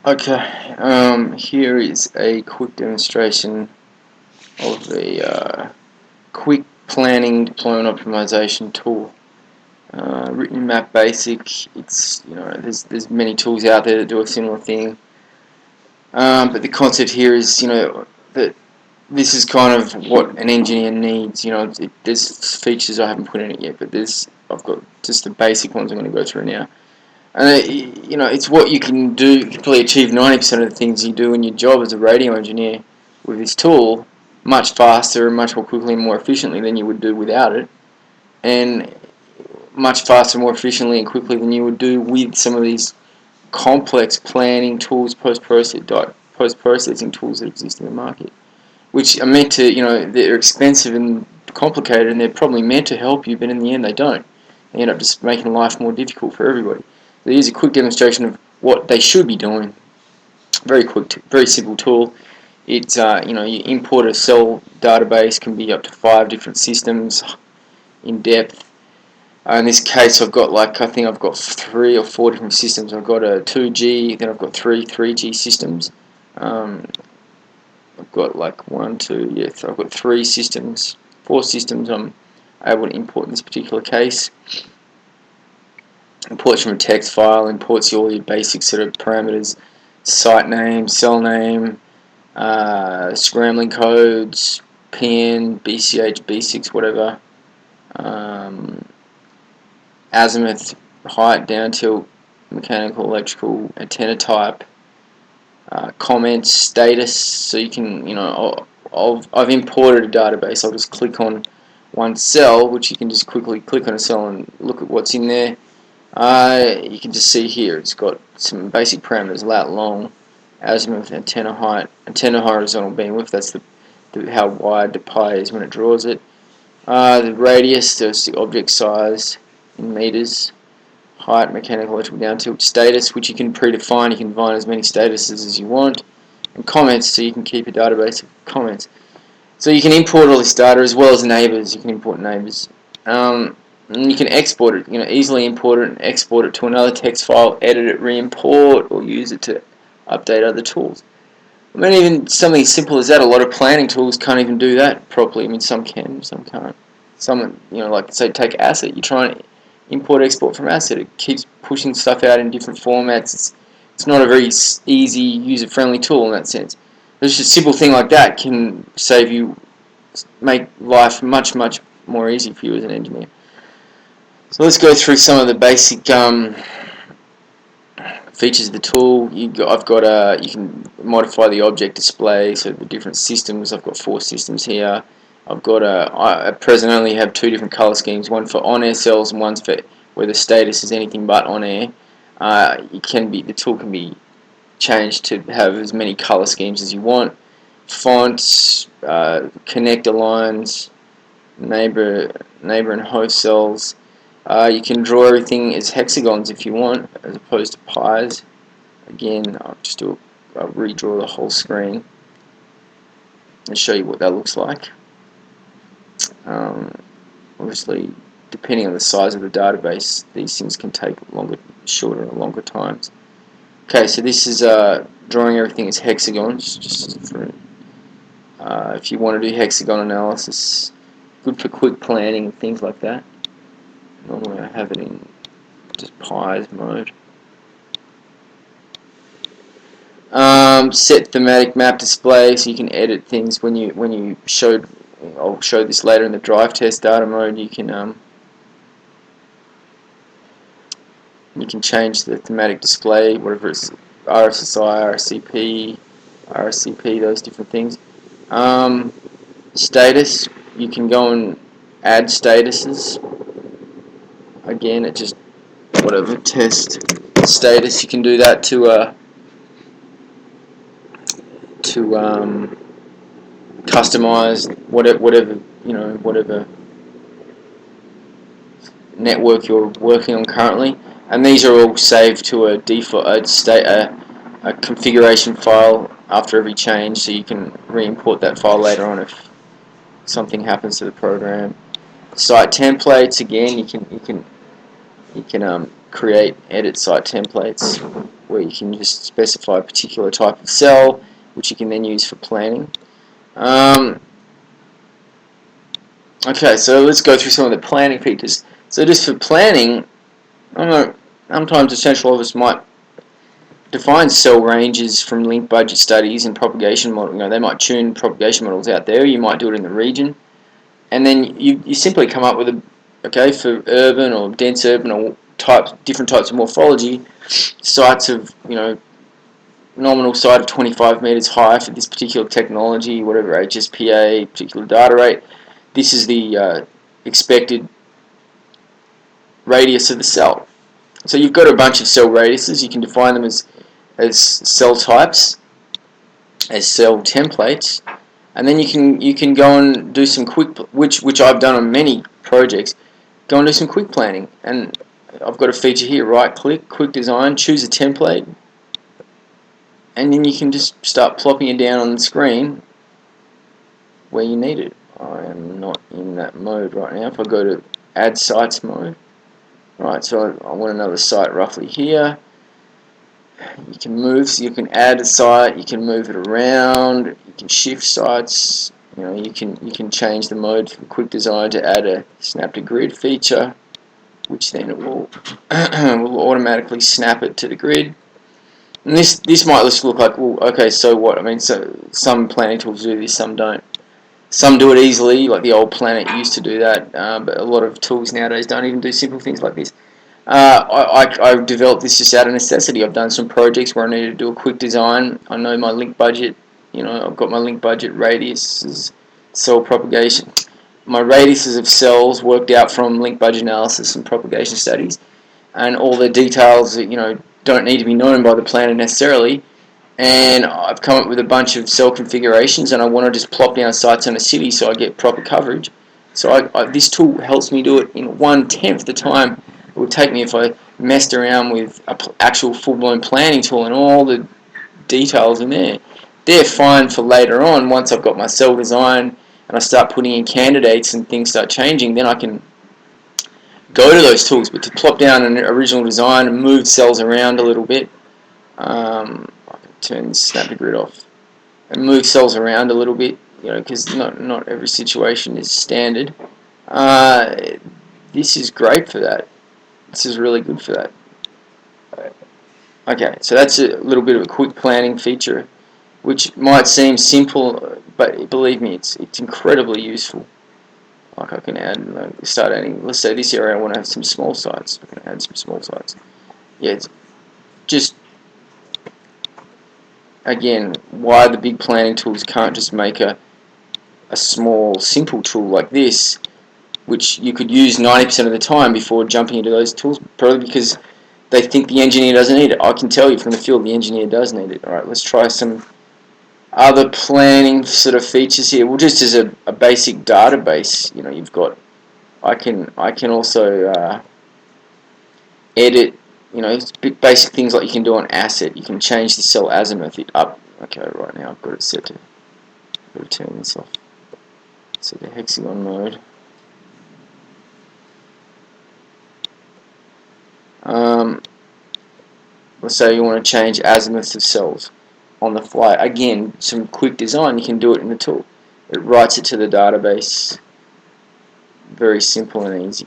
Okay, here is a quick demonstration of a quick planning deployment optimization tool. Written in mapbasic. It's there's many tools out there that do a similar thing, but the concept here is that this is kind of what an engineer needs. There's features I haven't put in it yet, but I've got just the basic ones I'm going to go through now. And it's what you can do. You can probably achieve 90% of the things you do in your job as a radio engineer with this tool much faster and much more quickly and more efficiently than you would do without it, and much faster, more efficiently and quickly than you would do with some of these complex planning tools, post-processing tools that exist in the market, which are meant to, they're expensive and complicated, and they're probably meant to help you, but in the end they don't. They end up just making life more difficult for everybody. So here's a quick demonstration of what they should be doing. Very quick, very simple tool. It's you import a cell database, can be up to 5 different systems in depth. In this case, I think I've got 3 or 4 different systems. I've got a 2G, then I've got 3G systems. I've got like 1, 2, so I've got 3 systems, 4 systems I'm able to import in this particular case. Imports from a text file, imports all your basic sort of parameters, site name, cell name, scrambling codes, PN, BCH, B6, whatever, azimuth, height, down tilt, mechanical, electrical, antenna type, comments, status. So you can, I've imported a database. I'll just click on one cell, which you can just quickly click on a cell and look at what's in there. You can just see here it's got some basic parameters: lat, long, azimuth, antenna height, antenna horizontal beamwidth. That's how wide the pi is when it draws it. The radius, that's the object size in meters. Height, mechanical, electrical, down tilt. Status, which you can predefine. You can define as many statuses as you want. And comments, so you can keep a database of comments. So you can import all this data as well as neighbors. You can import neighbors. And you can export it. Easily import it and export it to another text file, edit it, re-import, or use it to update other tools. I mean, even something as simple as that, a lot of planning tools can't even do that properly. I mean, some can, some can't. Some, like say, take Asset. You try and import, export from Asset. It keeps pushing stuff out in different formats. It's not a very easy, user-friendly tool in that sense. Just a simple thing like that can make life much, much more easy for you as an engineer. So let's go through some of the basic features of the tool. You can modify the object display, so the different systems. I've got 4 systems here. I've got I at present only have 2 different color schemes, one for on-air cells and one's for where the status is anything but on-air. The tool can be changed to have as many color schemes as you want. Fonts, connector lines, neighbor and host cells. You can draw everything as hexagons if you want, as opposed to pies. Again, I'll redraw the whole screen and show you what that looks like. Obviously, depending on the size of the database, these things can take shorter or longer times. Okay, so this is drawing everything as hexagons, just for if you want to do hexagon analysis, good for quick planning and things like that. Normally I have it in just pies mode. Set thematic map display, so you can edit things when you showed. I'll show this later in the drive test data mode. You can change the thematic display, whatever it's RSSI, RSCP, those different things. Status, you can go and add statuses. Again, it just whatever test status, you can do that to customize whatever network you're working on currently, and these are all saved to a default a configuration file after every change, so you can re-import that file later on if something happens to the program. Site templates, again, you can create, edit site templates, where you can just specify a particular type of cell, which you can then use for planning. Okay, so let's go through some of the planning features. So just for planning, sometimes the central office might define cell ranges from linked budget studies and propagation model. They might tune propagation models out there. You might do it in the region, and then you simply come up with for urban or dense urban or different types of morphology, sites of nominal site of 25 meters high for this particular technology, whatever HSPA, particular data rate. This is the expected radius of the cell. So you've got a bunch of cell radiuses. You can define them as cell types, as cell templates, and then you can go and do some quick, which I've done on many projects. Go and do some quick planning, and I've got a feature here. Right click, quick design, choose a template, and then you can just start plopping it down on the screen where you need it. I am not in that mode right now. If I go to add sites mode, right, so I want another site roughly here. You can move, so you can add a site, you can move it around, you can shift sites, you can change the mode from quick design to add a snap to grid feature, which then it will will automatically snap it to the grid. And this might just look like, well, okay, so what? I mean, so some planning tools do this, some don't. Some do it easily, like the old Planet used to do that, but a lot of tools nowadays don't even do simple things like this. I developed this just out of necessity. I've done some projects where I needed to do a quick design. I know my link budget, I've got my link budget radiuses, cell propagation. My radiuses of cells worked out from link budget analysis and propagation studies, and all the details that, don't need to be known by the planner necessarily. And I've come up with a bunch of cell configurations, and I want to just plop down sites in a city so I get proper coverage. So this tool helps me do it in 1/10 the time it would take me if I messed around with an actual full-blown planning tool and all the details in there. They're fine for later on. Once I've got my cell design and I start putting in candidates and things start changing, then I can go to those tools. But to plop down an original design and move cells around a little bit, turn the snap to grid off and move cells around a little bit, because not every situation is standard. This is great for that. This is really good for that. Okay, so that's a little bit of a quick planning feature, which might seem simple, but believe me, it's incredibly useful. Like I can start adding. Let's say this area I want to have some small sites. I can add some small sites. Yeah, it's just. Again, why the big planning tools can't just make a small, simple tool like this, which you could use 90% of the time before jumping into those tools, probably because they think the engineer doesn't need it. I can tell you from the field the engineer does need it. Alright, let's try some other planning sort of features here. Well, just as a basic database, you've got, I can also edit. Basic things like you can do on asset. You can change the cell azimuth up. Okay, right now I've got it set to. I've got to turn this off. Set to hexagon mode. Let's say you want to change azimuths of cells on the fly. Again, some quick design. You can do it in the tool. It writes it to the database. Very simple and easy.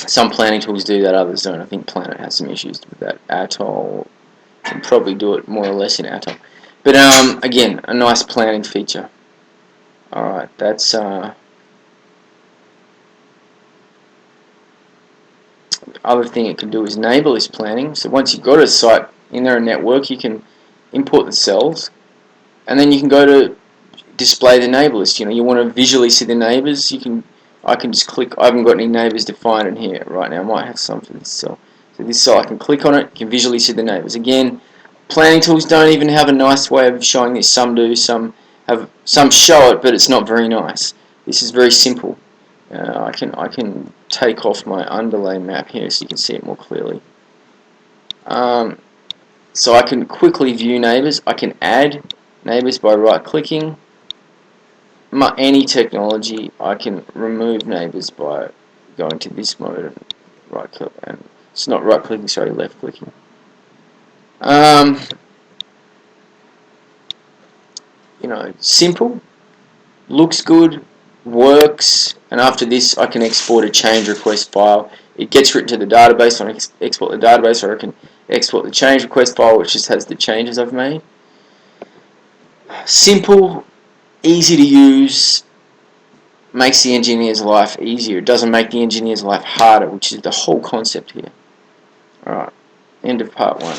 Some planning tools do that, others don't. I think Planet has some issues with that. Atoll can probably do it more or less in Atoll. But again, a nice planning feature. Alright, that's other thing it can do is enable this planning. So once you've got a site in there, a network, you can import the cells, and then you can go to display the neighbor list. You want to visually see the neighbors. I can just click. I haven't got any neighbors defined in here right now. I might have some for this cell. So this cell, I can click on it. You can visually see the neighbors. Again, planning tools don't even have a nice way of showing this. Some do. Some show it, but it's not very nice. This is very simple. I can take off my underlay map here so you can see it more clearly. So I can quickly view neighbors. I can add neighbors by right clicking. Any technology, I can remove neighbors by going to this mode and right click and It's not right clicking, sorry, left clicking. You know, simple, looks good, works, and after this I can export a change request file. It gets written to the database, so I can export the database, or I can export the change request file, which just has the changes I've made. Simple, easy to use, makes the engineer's life easier. It doesn't make the engineer's life harder, which is the whole concept here. Alright, end of part 1.